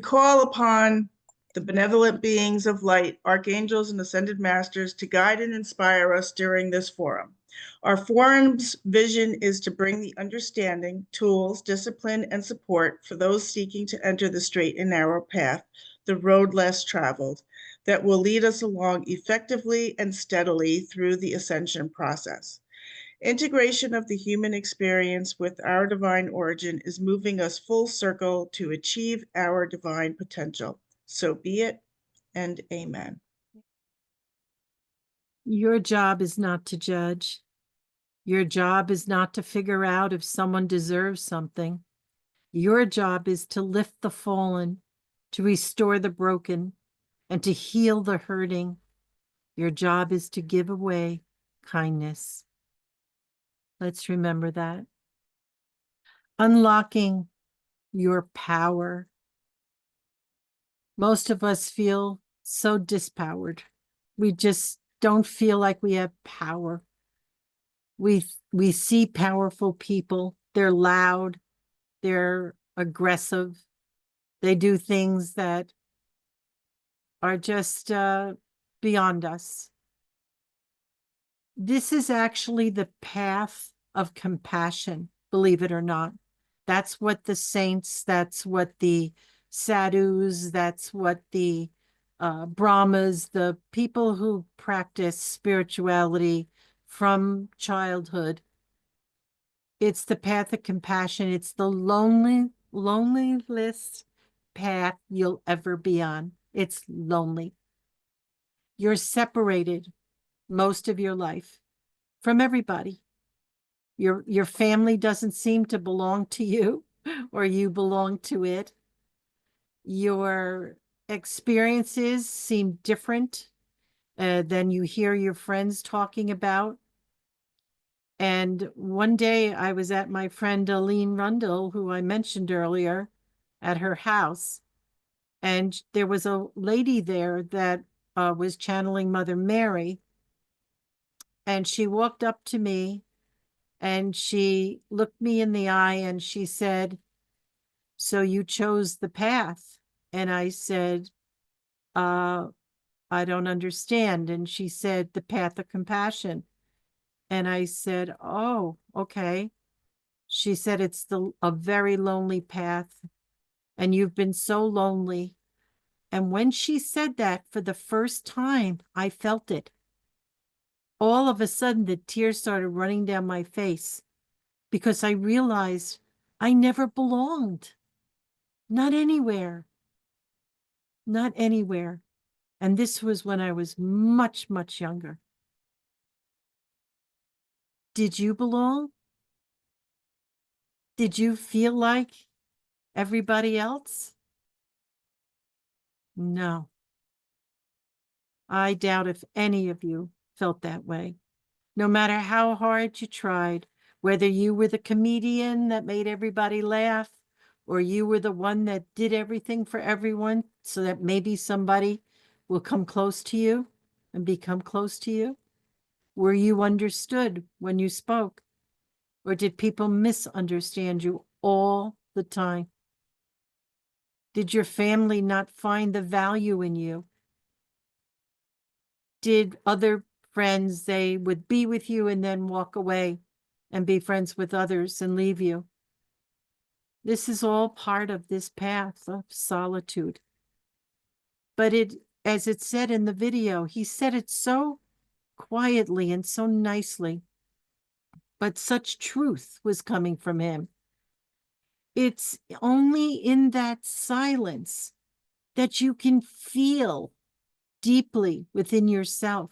call upon the benevolent beings of light, archangels and ascended masters, to guide and inspire us during this forum. Our forum's vision is to bring the understanding, tools, discipline, and support for those seeking to enter the straight and narrow path, the road less traveled, that will lead us along effectively and steadily through the ascension process. Integration of the human experience with our divine origin is moving us full circle to achieve our divine potential. So be it, and amen. Your job is not to judge. Your job is not to figure out if someone deserves something. Your job is to lift the fallen, to restore the broken, and to heal the hurting. Your job is to give away kindness. Let's remember that. Unlocking your power. Most of us feel so dispowered. We just don't feel like we have power. We see powerful people. They're loud. They're aggressive. They do things that are just beyond us. This is actually the path of compassion, believe it or not. That's what the saints, that's what the sadhus, that's what the Brahmas, the people who practice spirituality from childhood. It's the path of compassion. It's the loneliest path you'll ever be on. It's lonely. You're separated most of your life from everybody. Your family doesn't seem to belong to you, or you belong to it. Your experiences seem different than you hear your friends talking about. And one day I was at my friend Aline Rundle, who I mentioned earlier, at her house. And there was a lady there that was channeling Mother Mary. And she walked up to me and she looked me in the eye and she said, "So you chose the path?" And I said, I don't understand. And she said, "The path of compassion." And I said, "Oh, okay." She said, "It's a very lonely path, and you've been so lonely." And when she said that for the first time, I felt it. All of a sudden, the tears started running down my face because I realized I never belonged. Not anywhere. Not anywhere. And this was when I was much, much younger. Did you belong? Did you feel like everybody else? No. I doubt if any of you felt that way. No matter how hard you tried, whether you were the comedian that made everybody laugh, or you were the one that did everything for everyone so that maybe somebody will come close to you and become close to you. Were you understood when you spoke? Or did people misunderstand you all the time? Did your family not find the value in you? Did other friends, they would be with you and then walk away and be friends with others and leave you? This is all part of this path of solitude. But as it said in the video, he said it so quietly and so nicely, but such truth was coming from him. It's only in that silence that you can feel deeply within yourself.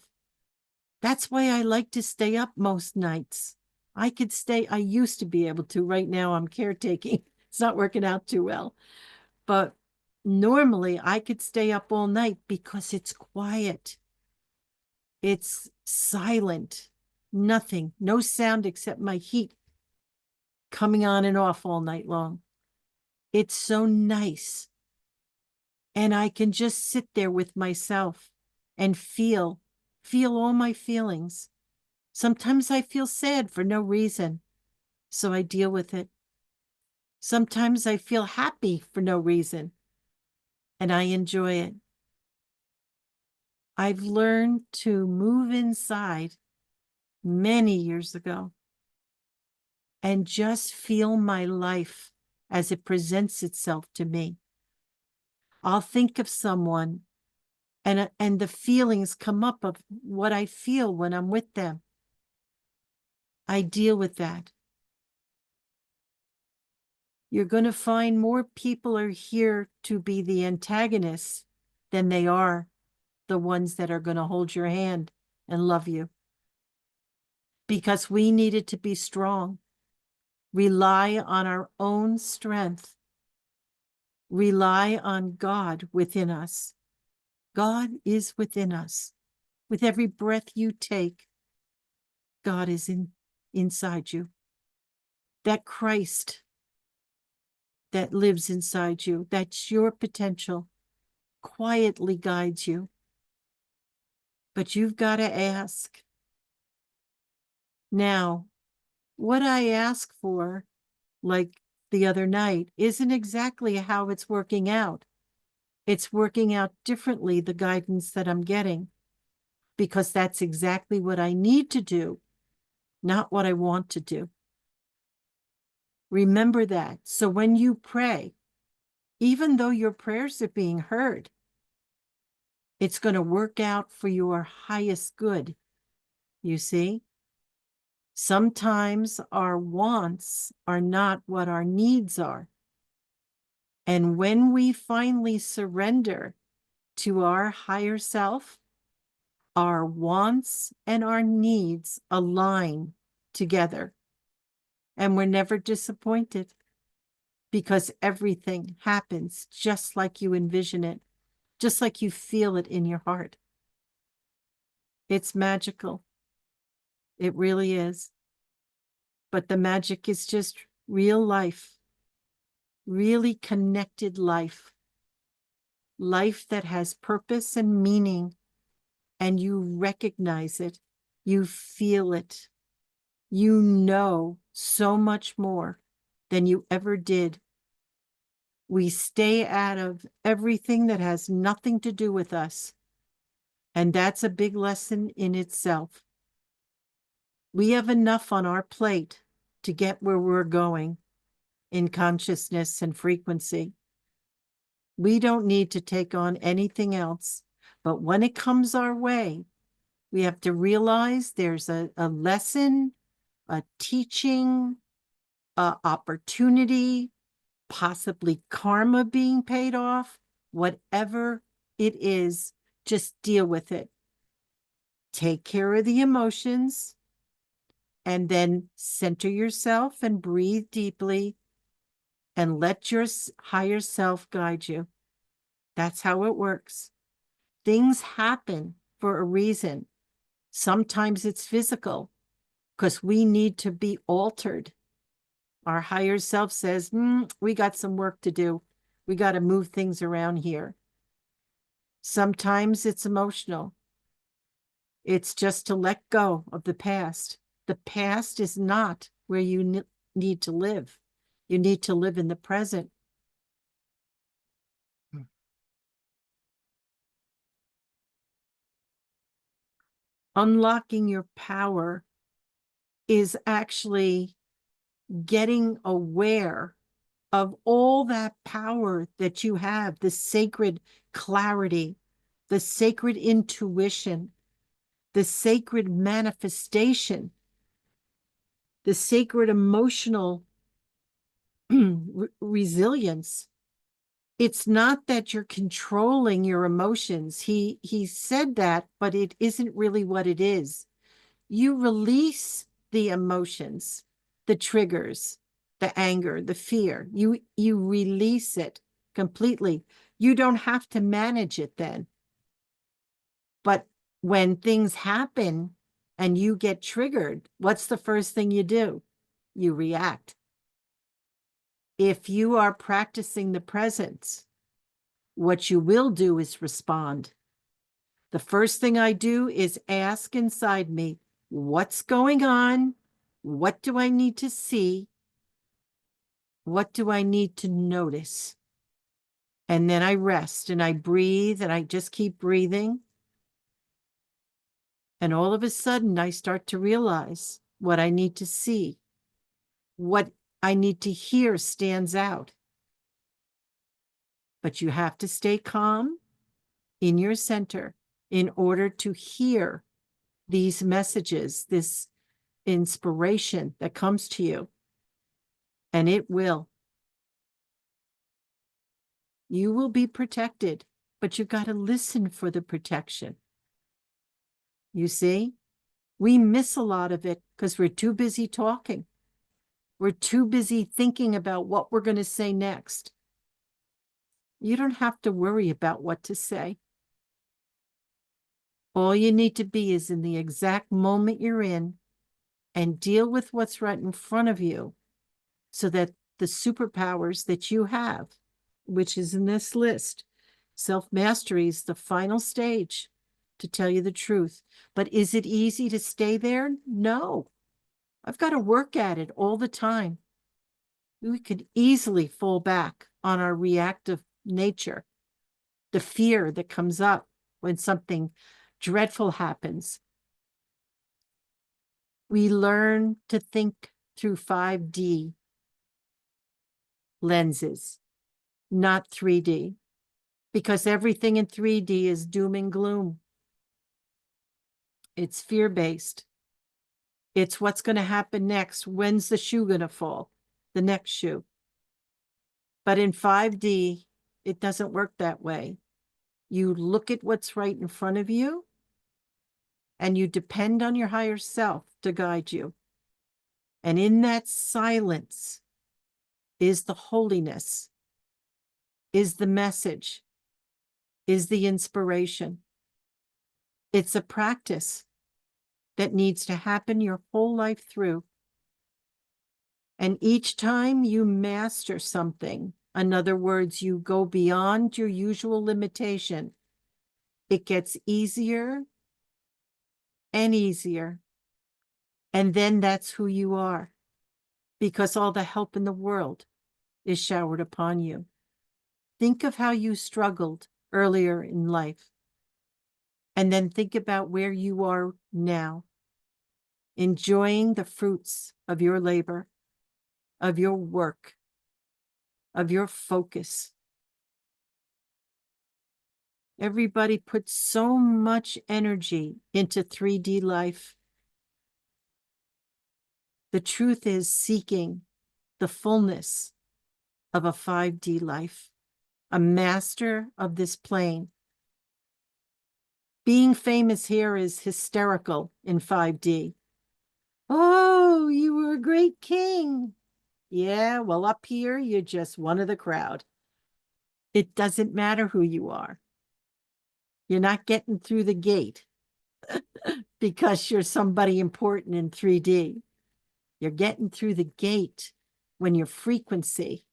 That's why I like to stay up most nights. I used to be able to. Right now I'm caretaking. It's not working out too well. But normally I could stay up all night because it's quiet. It's silent. Nothing, no sound except my heat coming on and off all night long. It's so nice. And I can just sit there with myself and feel all my feelings. Sometimes I feel sad for no reason, so I deal with it. Sometimes I feel happy for no reason, and I enjoy it. I've learned to move inside many years ago and just feel my life as it presents itself to me. I'll think of someone and the feelings come up of what I feel when I'm with them. I deal with that. You're going to find more people are here to be the antagonists than they are the ones that are going to hold your hand and love you. Because we needed to be strong, rely on our own strength, rely on God within us. God is within us. With every breath you take, God is inside you. That Christ that lives inside you, that's your potential, quietly guides you. But you've got to ask. Now, what I ask for, like the other night, isn't exactly how it's working out. It's working out differently, the guidance that I'm getting, because that's exactly what I need to do, not what I want to do. Remember that. So when you pray, even though your prayers are being heard, it's going to work out for your highest good. You see? Sometimes our wants are not what our needs are. And when we finally surrender to our higher self, our wants and our needs align together. And we're never disappointed because everything happens just like you envision it, just like you feel it in your heart. It's magical. It really is. But the magic is just real life, really connected life, life that has purpose and meaning, and you recognize it, you feel it, you know so much more than you ever did. We stay out of everything that has nothing to do with us, and that's a big lesson in itself. We have enough on our plate to get where we're going in consciousness and frequency. We don't need to take on anything else. But when it comes our way, we have to realize there's a lesson, a teaching, a opportunity, possibly karma being paid off, whatever it is, just deal with it. Take care of the emotions and then center yourself and breathe deeply and let your higher self guide you. That's how it works. Things happen for a reason. Sometimes it's physical because we need to be altered. Our higher self says, we got some work to do. We got to move things around here. Sometimes it's emotional. It's just to let go of the past. The past is not where you need to live. You need to live in the present. Unlocking your power is actually getting aware of all that power that you have, the sacred clarity, the sacred intuition, the sacred manifestation, the sacred emotional resilience. It's not that you're controlling your emotions. He said that, but it isn't really what it is. You release the emotions, the triggers, the anger, the fear. You release it completely. You don't have to manage it then. But when things happen and you get triggered, what's the first thing you do? You react. If you are practicing the presence, what you will do is respond. The first thing I do is ask inside me, what's going on? What do I need to see? What do I need to notice? And then I rest and I breathe and I just keep breathing. And all of a sudden, I start to realize what I need to see, what I need to hear stands out. But you have to stay calm in your center in order to hear these messages, this inspiration that comes to you. And it will. You will be protected, but you got to listen for the protection. You see, we miss a lot of it because we're too busy talking. We're too busy thinking about what we're going to say next. You don't have to worry about what to say. All you need to be is in the exact moment you're in and deal with what's right in front of you so that the superpowers that you have, which is in this list, self-mastery is the final stage, to tell you the truth. But is it easy to stay there? No. I've got to work at it all the time. We could easily fall back on our reactive nature, the fear that comes up when something dreadful happens. We learn to think through 5D lenses, not 3D, because everything in 3D is doom and gloom. It's fear-based. It's what's going to happen next. When's the shoe going to fall? The next shoe. But in 5D, it doesn't work that way. You look at what's right in front of you, and you depend on your higher self to guide you. And in that silence is the holiness, is the message, is the inspiration. It's a practice that needs to happen your whole life through. And each time you master something, in other words, you go beyond your usual limitation, it gets easier and easier. And then that's who you are, because all the help in the world is showered upon you. Think of how you struggled earlier in life, and then think about where you are now, enjoying the fruits of your labor, of your work, of your focus. Everybody puts so much energy into 3D life. The truth is seeking the fullness of a 5D life, a master of this plane. Being famous here is hysterical in 5D. Oh, you were a great king. Yeah, well, up here, you're just one of the crowd. It doesn't matter who you are. You're not getting through the gate because you're somebody important in 3D. You're getting through the gate when your frequency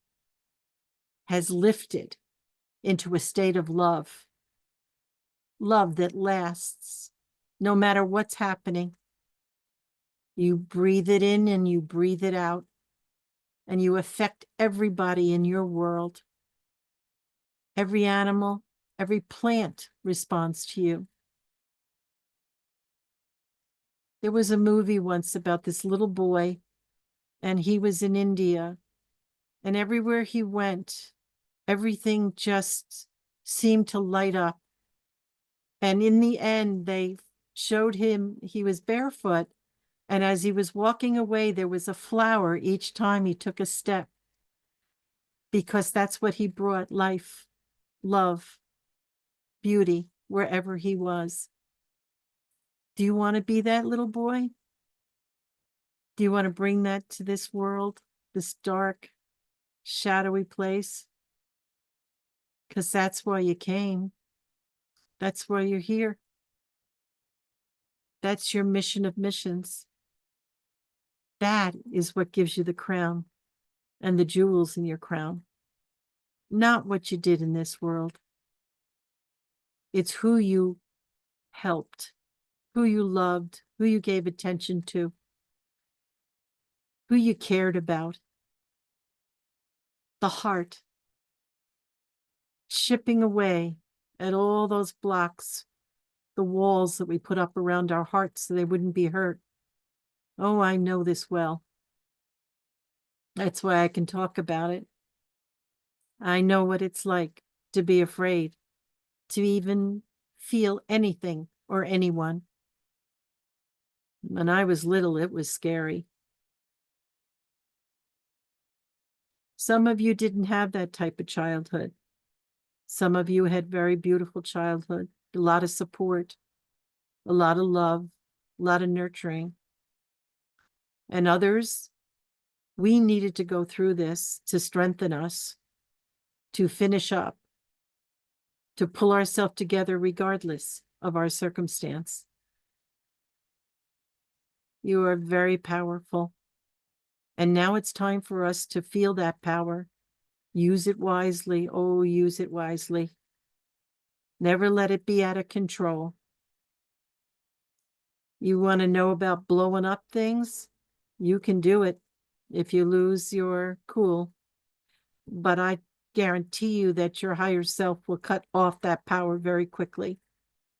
has lifted into a state of love. Love that lasts no matter what's happening. You breathe it in and you breathe it out, and you affect everybody in your world. Every animal, every plant responds to you. There was a movie once about this little boy, and he was in India, and everywhere he went, everything just seemed to light up. And in the end, they showed him he was barefoot, and as he was walking away, there was a flower each time he took a step, because that's what he brought: life, love, beauty, wherever he was. Do you want to be that little boy? Do you want to bring that to this world, this dark, shadowy place? Because that's why you came. That's why you're here. That's your mission of missions. That is what gives you the crown and the jewels in your crown. Not what you did in this world. It's who you helped, who you loved, who you gave attention to, who you cared about. The heart. chipping away at all those blocks, the walls that we put up around our hearts so they wouldn't be hurt. Oh, I know this well. That's why I can talk about it. I know what it's like to be afraid, to even feel anything or anyone. When I was little, it was scary. Some of you didn't have that type of childhood. Some of you had very beautiful childhood, a lot of support, a lot of love, a lot of nurturing. And others, we needed to go through this to strengthen us, to finish up, to pull ourselves together regardless of our circumstance. You are very powerful. And now it's time for us to feel that power. Use it wisely. Oh, use it wisely. Never let it be out of control. You want to know about blowing up things? You can do it if you lose your cool. But I guarantee you that your higher self will cut off that power very quickly.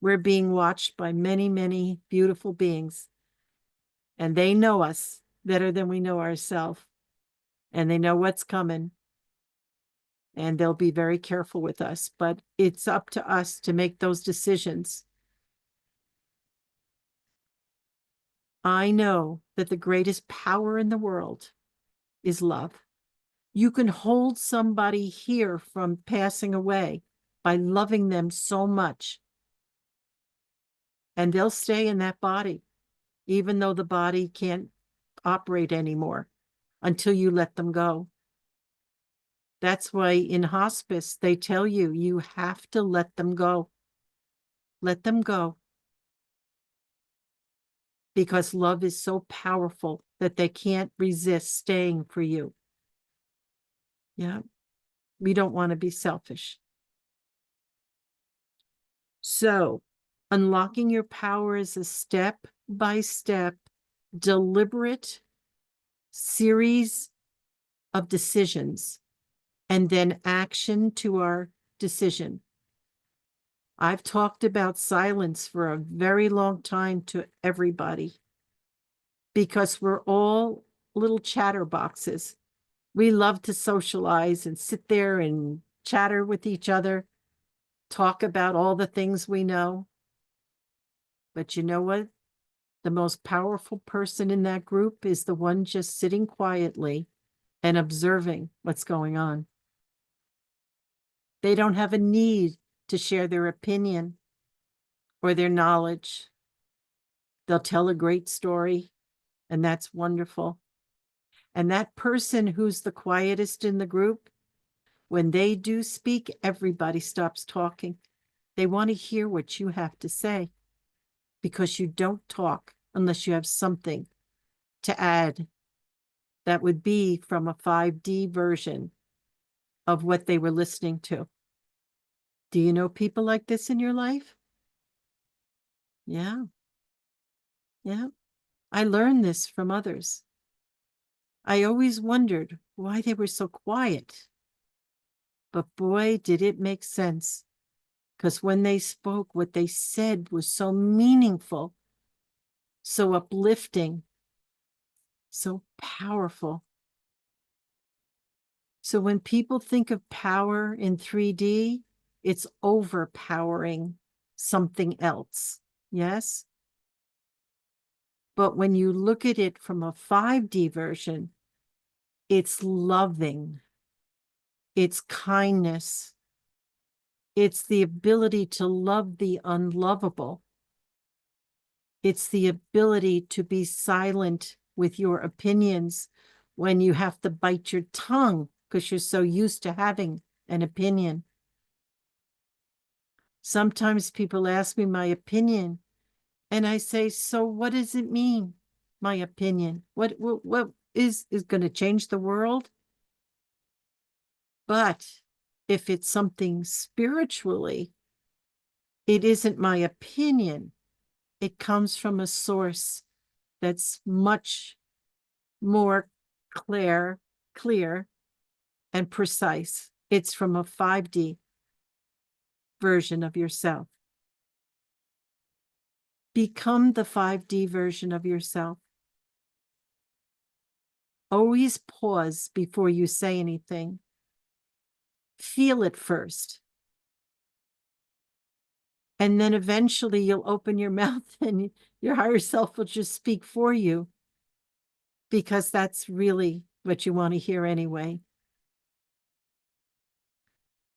We're being watched by many, many beautiful beings. And they know us better than we know ourselves. And they know what's coming. And they'll be very careful with us. But it's up to us to make those decisions. I know that the greatest power in the world is love. You can hold somebody here from passing away by loving them so much. And they'll stay in that body, even though the body can't operate anymore until you let them go. That's why in hospice, they tell you, you have to let them go. Let them go. Because love is so powerful that they can't resist staying for you. Yeah. We don't want to be selfish. So, unlocking your power is a step-by-step, deliberate series of decisions and then action to our decision. I've talked about silence for a very long time to everybody because we're all little chatterboxes. We love to socialize and sit there and chatter with each other, talk about all the things we know. But you know what? The most powerful person in that group is the one just sitting quietly and observing what's going on. They don't have a need to share their opinion or their knowledge. They'll tell a great story, and that's wonderful. And that person who's the quietest in the group, when they do speak, everybody stops talking. They want to hear what you have to say because you don't talk unless you have something to add that would be from a 5D version of what they were listening to. Do you know people like this in your life? Yeah. Yeah. I learned this from others. I always wondered why they were so quiet. But boy, did it make sense. Because when they spoke, what they said was so meaningful, so uplifting, so powerful. So when people think of power in 3D, it's overpowering something else. Yes? But when you look at it from a 5D version, it's loving, it's kindness, it's the ability to love the unlovable. It's the ability to be silent with your opinions when you have to bite your tongue because you're so used to having an opinion. Sometimes people ask me my opinion, and I say, so what does it mean, my opinion? What is going to change the world? But if it's something spiritually, it isn't my opinion. It comes from a source that's much more clear and precise. It's from a 5D. version of yourself. Become the 5D version of yourself. Always pause before you say anything. Feel it first. And then eventually you'll open your mouth and your higher self will just speak for you, because that's really what you want to hear anyway.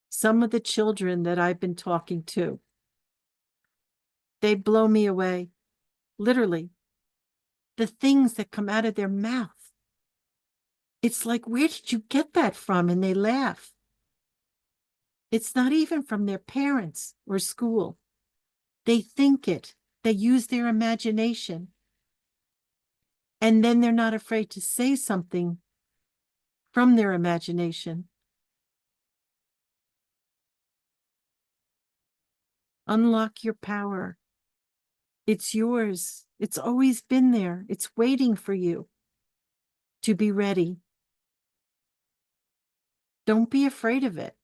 Some of the children that I've been talking to, they blow me away. Literally. The things that come out of their mouth. It's like, where did you get that from? And they laugh. It's not even from their parents or school. They think it. They use their imagination. And then they're not afraid to say something from their imagination. Unlock your power. It's yours. It's always been there. It's waiting for you to be ready. Don't be afraid of it.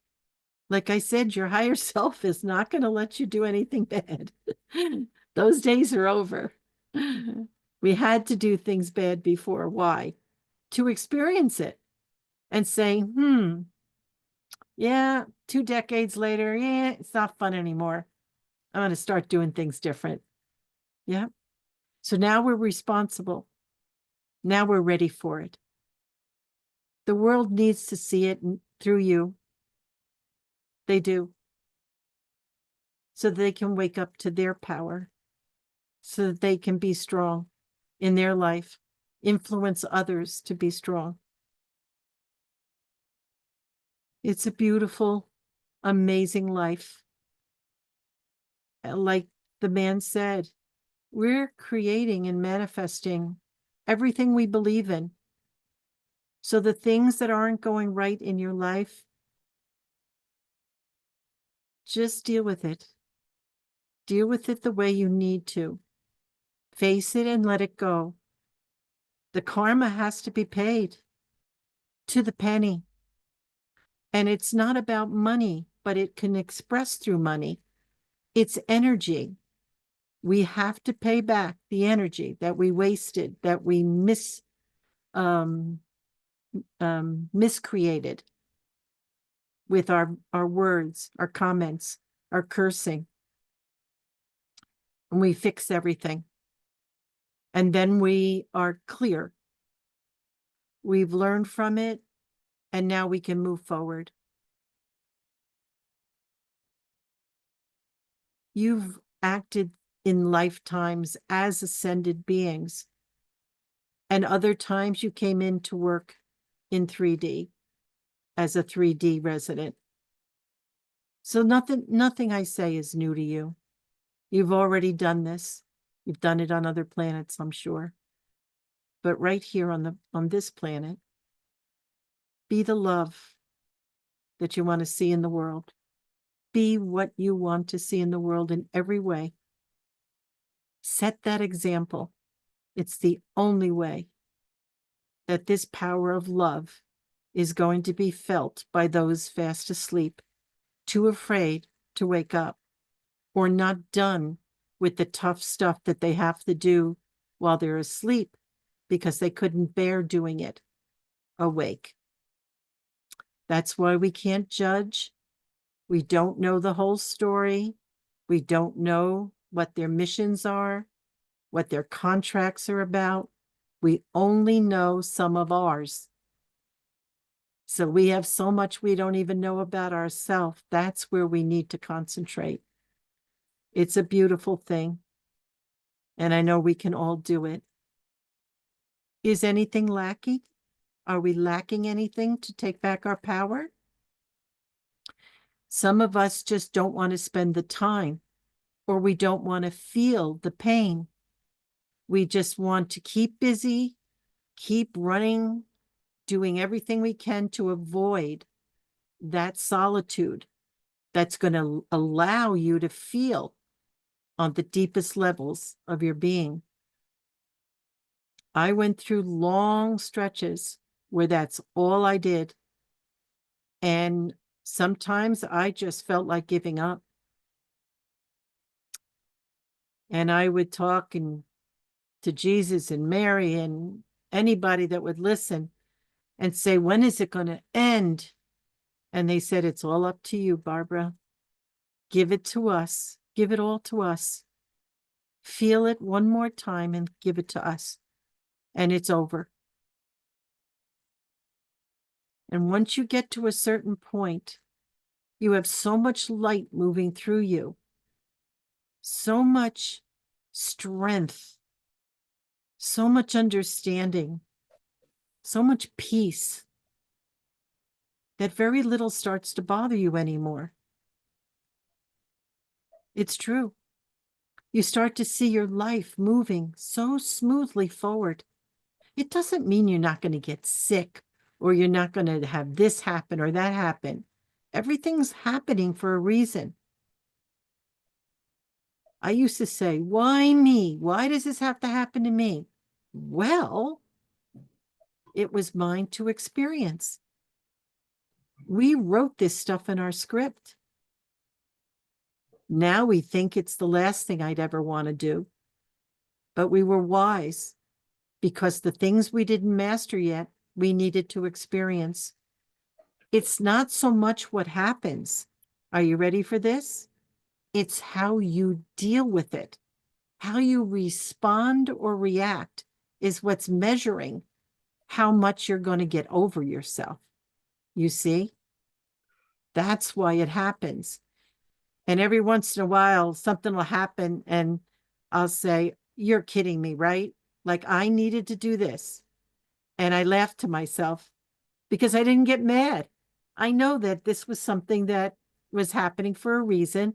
Like I said, your higher self is not going to let you do anything bad. Those days are over. We had to do things bad before. Why? To experience it and say, yeah, 2 decades later, yeah, it's not fun anymore. I'm going to start doing things different. Yeah. So now we're responsible. Now we're ready for it. The world needs to see it through you. They do. So that they can wake up to their power. So that they can be strong in their life. Influence others to be strong. It's a beautiful, amazing life. Like the man said, we're creating and manifesting everything we believe in. So the things that aren't going right in your life, just deal with it. Deal with it the way you need to. Face it and let it go. The karma has to be paid to the penny. And it's not about money, but it can express through money. It's energy. We have to pay back the energy that we wasted, that we miscreated with our words, our comments, our cursing. And we fix everything. And then we are clear. We've learned from it, and now we can move forward. You've acted in lifetimes as ascended beings, and other times you came in to work in 3D as a 3D resident. So nothing I say is new to you. You've already done this. You've done it on other planets, I'm sure. But right here on this planet, be the love that you want to see in the world. Be what you want to see in the world in every way. Set that example. It's the only way that this power of love is going to be felt by those fast asleep, too afraid to wake up, or not done with the tough stuff that they have to do while they're asleep because they couldn't bear doing it awake. That's why we can't judge. We don't know the whole story. We don't know what their missions are, what their contracts are about. We only know some of ours. So we have so much we don't even know about ourselves. That's where we need to concentrate. It's a beautiful thing. And I know we can all do it. Is anything lacking? Are we lacking anything to take back our power? Some of us just don't want to spend the time, or we don't want to feel the pain. We just want to keep busy, keep running, doing everything we can to avoid that solitude that's going to allow you to feel on the deepest levels of your being. I went through long stretches where that's all I did. And sometimes I just felt like giving up. And I would talk to Jesus and Mary and anybody that would listen and say, when is it going to end? And they said, it's all up to you, Barbara. Give it to us. Give it all to us. Feel it one more time and give it to us. And it's over. And once you get to a certain point, you have so much light moving through you, so much strength, so much understanding, so much peace that very little starts to bother you anymore. It's true. You start to see your life moving so smoothly forward. It doesn't mean you're not going to get sick or you're not going to have this happen or that happen. Everything's happening for a reason. I used to say, why me? Why does this have to happen to me? Well, it was mine to experience. We wrote this stuff in our script. Now we think it's the last thing I'd ever want to do. But we were wise because the things we didn't master yet, we needed to experience. It's not so much what happens. Are you ready for this? It's how you deal with it. How you respond or react is what's measuring how much you're going to get over yourself. You see? That's why it happens. And every once in a while, something will happen and I'll say, you're kidding me, right? Like I needed to do this. And I laugh to myself because I didn't get mad. I know that this was something that was happening for a reason.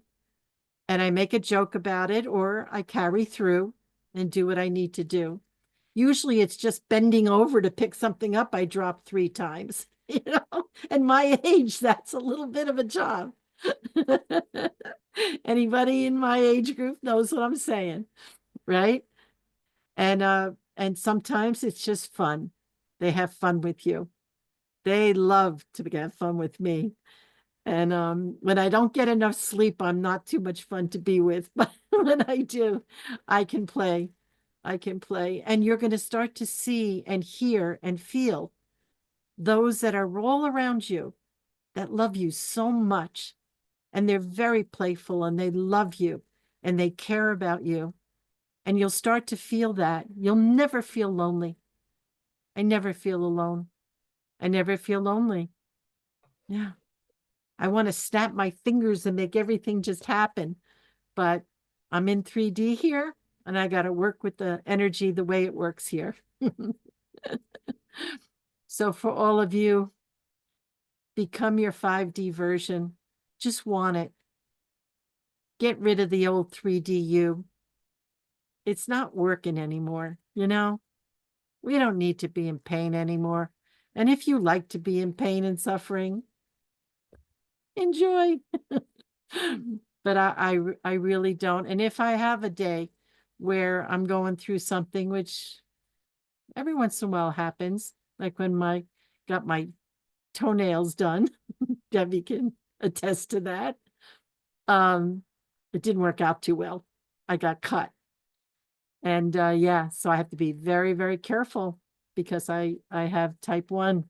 And I make a joke about it or I carry through and do what I need to do. Usually it's just bending over to pick something up I dropped 3 times, you know, and my age, that's a little bit of a job. Anybody in my age group knows what I'm saying, right? And sometimes it's just fun. They have fun with you. They love to have fun with me. And when I don't get enough sleep, I'm not too much fun to be with. But when I do, I can play. I can play. And you're going to start to see and hear and feel those that are all around you that love you so much. And they're very playful and they love you and they care about you. And you'll start to feel that. You'll never feel lonely. I never feel alone. I never feel lonely. Yeah. I want to snap my fingers and make everything just happen. But I'm in 3D here and I got to work with the energy the way it works here. So for all of you, become your 5D version. Just want it. Get rid of the old 3D you. It's not working anymore, you know? We don't need to be in pain anymore. And if you like to be in pain and suffering, enjoy. But I really don't. And if I have a day where I'm going through something, which every once in a while happens, like when got my toenails done, Debbie can attest to that. It didn't work out too well. I got cut. And yeah, so I have to be very, very careful because I have type 1.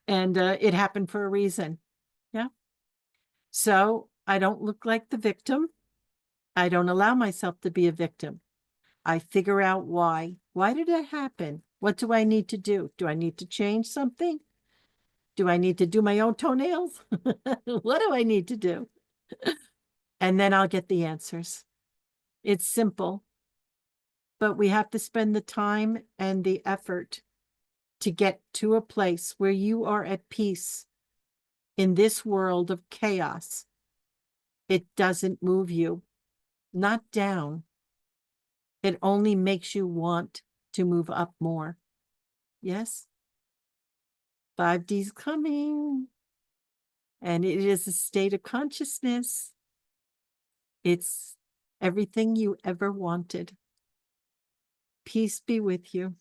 And it happened for a reason. Yeah. So I don't look like the victim. I don't allow myself to be a victim. I figure out why. Why did it happen? What do I need to do? Do I need to change something? Do I need to do my own toenails? What do I need to do? And then I'll get the answers. It's simple, but we have to spend the time and the effort to get to a place where you are at peace in this world of chaos. It doesn't move you, not down. It only makes you want to move up more. Yes? 5D's coming. And it is a state of consciousness. It's everything you ever wanted. Peace be with you.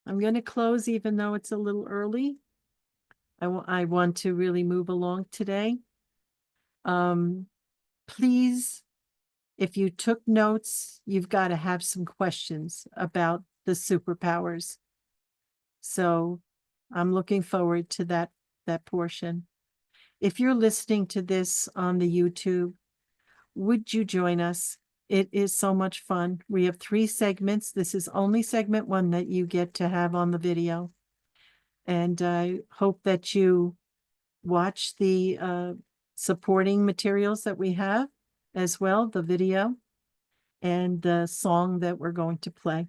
I'm going to close even though it's a little early. I want to really move along today. Please If you took notes, you've got to have some questions about the superpowers. So I'm looking forward to that portion. If you're listening to this on the YouTube, would you join us? It is so much fun. We have 3 segments. This is only segment 1 that you get to have on the video. And I hope that you watch the supporting materials that we have as well, the video and the song that we're going to play.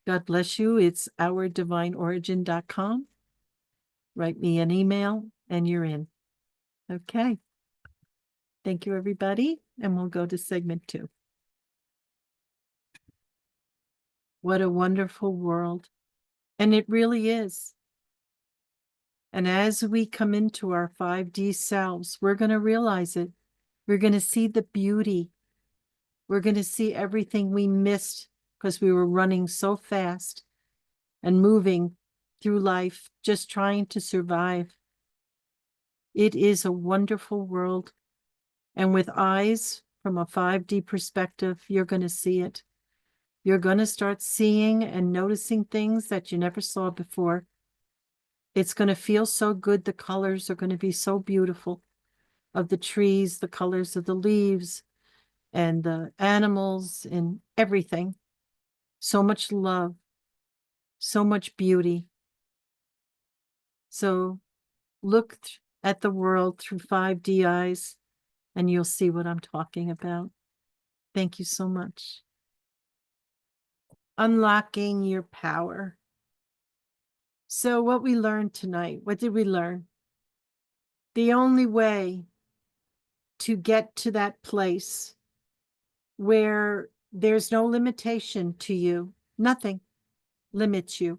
God bless you. It's ourdivineorigin.com. Write me an email and you're in. Okay. Thank you, everybody. And we'll go to segment 2. What a wonderful world. And it really is. And as we come into our 5D selves, we're going to realize it. We're going to see the beauty. We're going to see everything we missed because we were running so fast and moving through life, just trying to survive. It is a wonderful world. And with eyes from a 5D perspective, you're going to see it. You're going to start seeing and noticing things that you never saw before. It's going to feel so good. The colors are going to be so beautiful of the trees, the colors of the leaves, and the animals and everything. So much love, so much beauty. So look at the world through 5D eyes and you'll see what I'm talking about. Thank you so much. Unlocking your power. So what we learned tonight, what did we learn? The only way to get to that place where there's no limitation to you, nothing limits you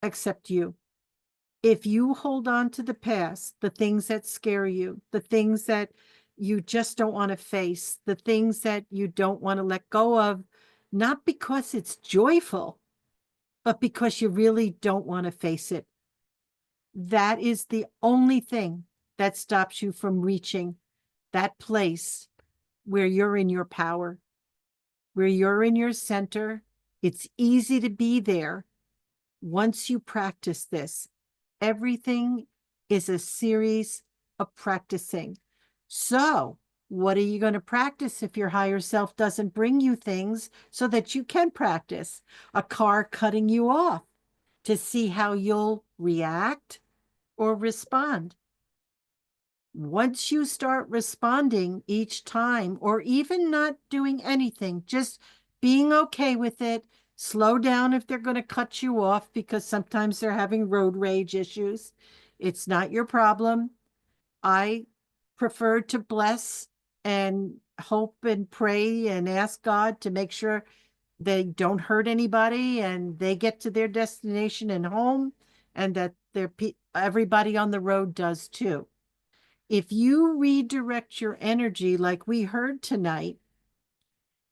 except you. If you hold on to the past, the things that scare you, the things that you just don't want to face, the things that you don't want to let go of, not because it's joyful, but because you really don't want to face it. That is the only thing that stops you from reaching that place where you're in your power, where you're in your center. It's easy to be there once you practice this. Everything is a series of practicing. So what are you going to practice if your higher self doesn't bring you things so that you can practice? A car cutting you off to see how you'll react or respond. Once you start responding each time, or even not doing anything, just being okay with it, slow down if they're going to cut you off because sometimes they're having road rage issues. It's not your problem. I prefer to bless and hope and pray and ask God to make sure they don't hurt anybody and they get to their destination and home, and that everybody on the road does too. If you redirect your energy like we heard tonight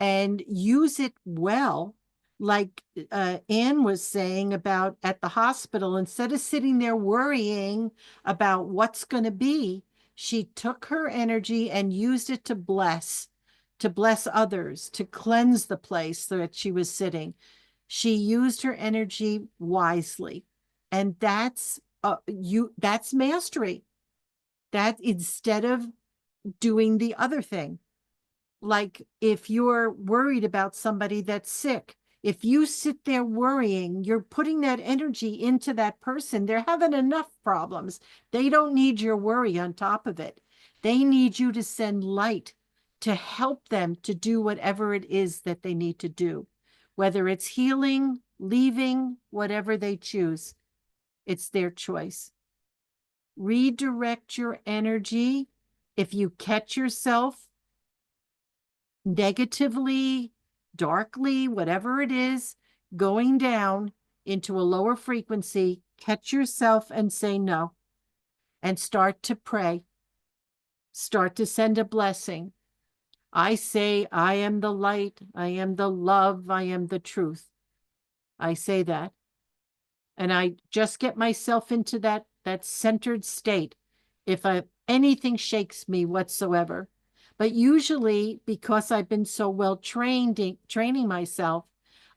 and use it well, like Anne was saying about at the hospital, instead of sitting there worrying about what's going to be, she took her energy and used it to bless others, to cleanse the place that she was sitting. She used her energy wisely. And that's mastery. That instead of doing the other thing, like if you're worried about somebody that's sick, if you sit there worrying, you're putting that energy into that person. They're having enough problems. They don't need your worry on top of it. They need you to send light to help them to do whatever it is that they need to do, whether it's healing, leaving, whatever they choose. It's their choice. Redirect your energy. If you catch yourself negatively, darkly, whatever it is, going down into a lower frequency, catch yourself and say no. And start to pray. Start to send a blessing. I say, I am the light, I am the love, I am the truth. I say that. And I just get myself into that centered state. If anything shakes me whatsoever. But usually, because I've been so well trained in training myself,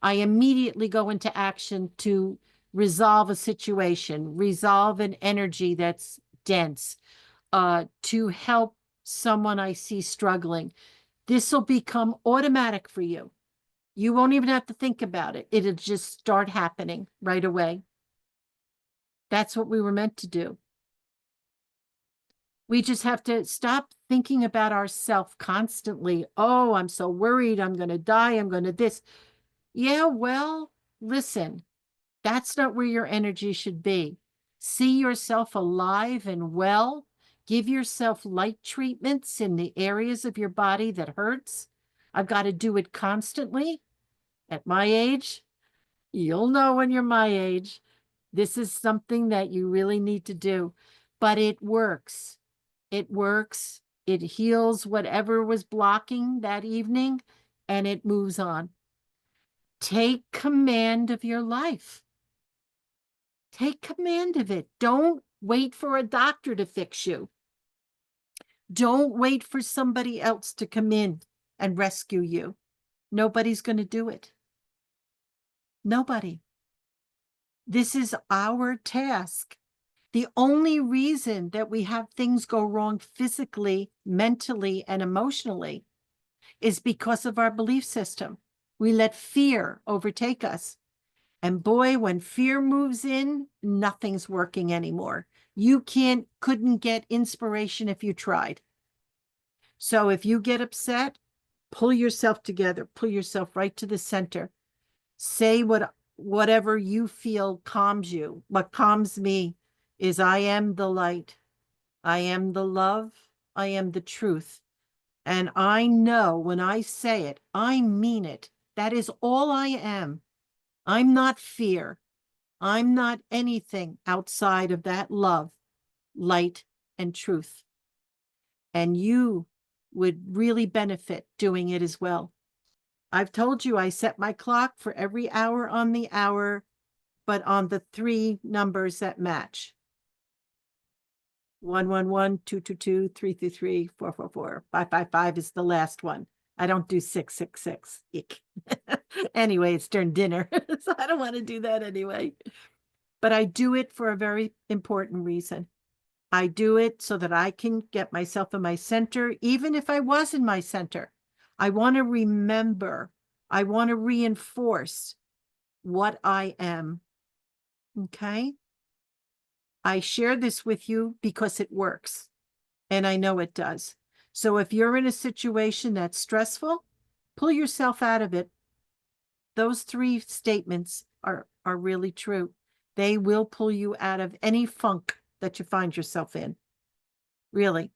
I immediately go into action to resolve a situation, resolve an energy that's dense, to help someone I see struggling. This will become automatic for you. You won't even have to think about it. It'll just start happening right away. That's what we were meant to do. We just have to stop thinking about ourselves constantly. Oh, I'm so worried. I'm going to die. I'm going to this. Yeah, well, listen, that's not where your energy should be. See yourself alive and well. Give yourself light treatments in the areas of your body that hurts. I've got to do it constantly. At my age, you'll know when you're my age. This is something that you really need to do, but it works. It works. It heals whatever was blocking that evening, and it moves on. Take command of your life. Take command of it. Don't wait for a doctor to fix you. Don't wait for somebody else to come in and rescue you. Nobody's going to do it. Nobody. This is our task. The only reason that we have things go wrong physically, mentally, and emotionally is because of our belief system. We let fear overtake us. And boy, when fear moves in, nothing's working anymore. You couldn't get inspiration if you tried. So if you get upset, pull yourself together, pull yourself right to the center. Say whatever you feel calms you. What calms me is I am the light. I am the love. I am the truth. And I know when I say it, I mean it. That is all I am. I'm not fear. I'm not anything outside of that love, light, and truth. And you would really benefit doing it as well. I've told you I set my clock for every hour on the hour, but on the 3 numbers that match. 111, 222, 333, 444. 555 is the last one. I don't do 666. Ick. Anyway, it's during dinner, so I don't want to do that anyway. But I do it for a very important reason. I do it so that I can get myself in my center, even if I was in my center. I want to remember, I want to reinforce what I am. Okay? I share this with you because it works, and I know it does. So if you're in a situation that's stressful, pull yourself out of it. Those 3 statements are really true. They will pull you out of any funk that you find yourself in, really.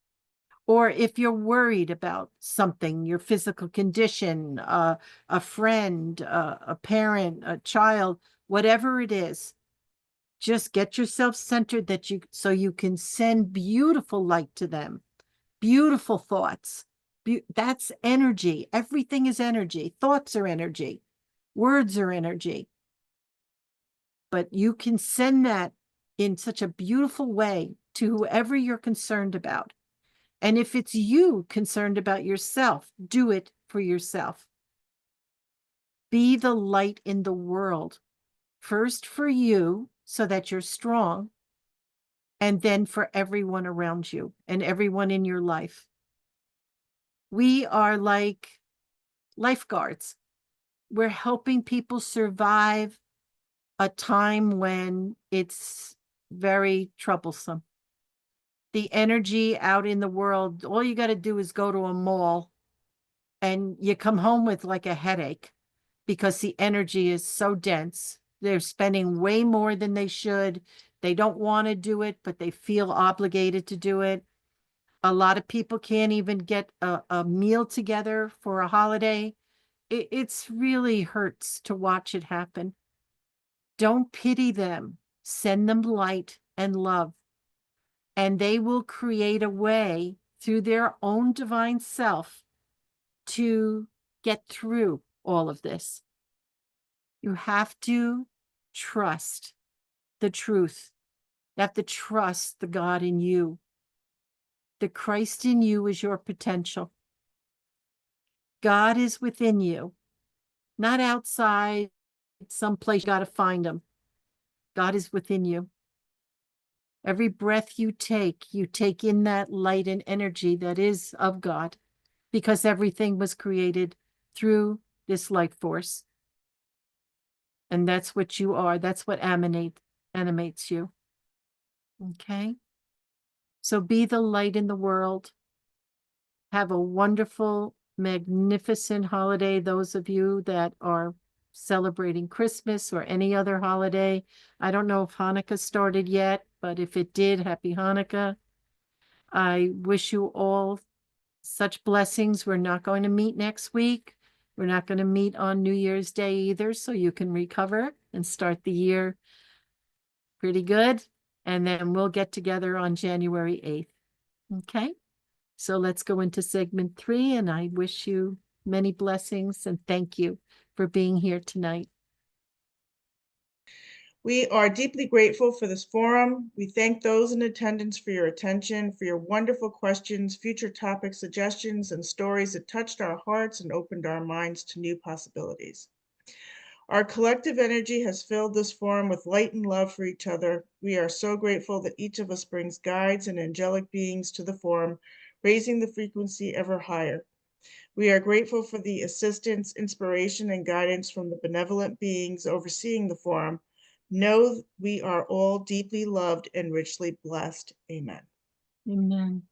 Or if you're worried about something, your physical condition, a friend, a parent, a child, whatever it is, just get yourself centered so you can send beautiful light to them, beautiful thoughts. That's energy. Everything is energy. Thoughts are energy. Words are energy. But you can send that in such a beautiful way to whoever you're concerned about. And if it's you concerned about yourself, do it for yourself. Be the light in the world, first for you so that you're strong, and then for everyone around you and everyone in your life. We are like lifeguards. We're helping people survive a time when it's very troublesome. The energy out in the world, all you got to do is go to a mall and you come home with like a headache because the energy is so dense. They're spending way more than they should. They don't want to do it, but they feel obligated to do it. A lot of people can't even get a meal together for a holiday. It's really hurts to watch it happen. Don't pity them. Send them light and love. And they will create a way through their own divine self to get through all of this. You have to trust the truth. You have to trust the God in you. The Christ in you is your potential. God is within you, not outside, someplace you got to find him. God is within you. Every breath you take in that light and energy that is of God, because everything was created through this life force. And that's what you are. That's what animates you. Okay? So be the light in the world. Have a wonderful, magnificent holiday. Those of you that are celebrating Christmas or any other holiday. I don't know if Hanukkah started yet, but if it did, happy Hanukkah. I wish you all such blessings. We're not going to meet next week. We're not going to meet on New Year's Day either, so you can recover and start the year pretty good. And then we'll get together on January 8th. Okay? So let's go into segment 3, and I wish you many blessings and thank you for being here tonight. We are deeply grateful for this forum. We thank those in attendance for your attention, for your wonderful questions, future topic suggestions, and stories that touched our hearts and opened our minds to new possibilities. Our collective energy has filled this forum with light and love for each other. We are so grateful that each of us brings guides and angelic beings to the forum, raising the frequency ever higher. We are grateful for the assistance, inspiration, and guidance from the benevolent beings overseeing the forum. Know we are all deeply loved and richly blessed. Amen. Amen.